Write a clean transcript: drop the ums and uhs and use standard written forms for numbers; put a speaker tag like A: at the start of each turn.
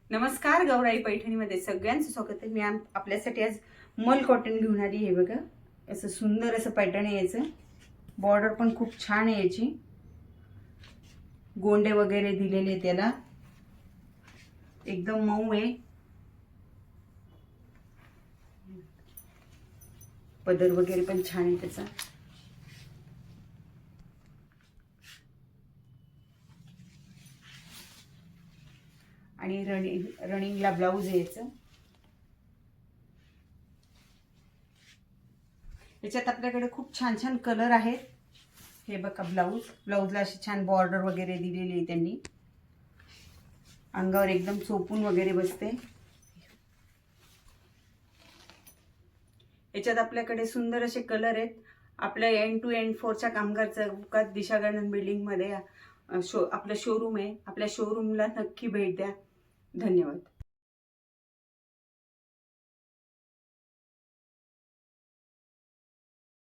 A: नमस्कार, गौराई पैठणीमध्ये सगळ्यांचं स्वागत आहे। मी आपल्यासाठी आज मल कॉटन घेऊन आली आहे। बघा, असं सुंदर असं पॅटर्न आहे याचं। बॉर्डर पण खूप छान आहे याची, गोंडे वगैरे दिलेले आहेत त्याला, एकदम मऊ आहे। पदर वगैरे पण छान आहे त्याचा। आणि रनिंगला ब्लाउज आहे याचं। याच्यात आपल्याकडे खूप छान छान कलर आहेत। हे बघा, ब्लाउजला अशी छान बॉर्डर वगैरे दिलेली आहे त्यांनी, अंगावर एकदम चोपून वगैरे बसते। याच्यात आपल्याकडे सुंदर असे कलर आहेत। आपल्या एंड टू एंड 4च्या कामगार चौकात दिशा गार्डन बिल्डिंग मध्ये आपलं शोरूम आहे। आपल्या शोरूमला नक्की भेट द्या। धन्यवाद।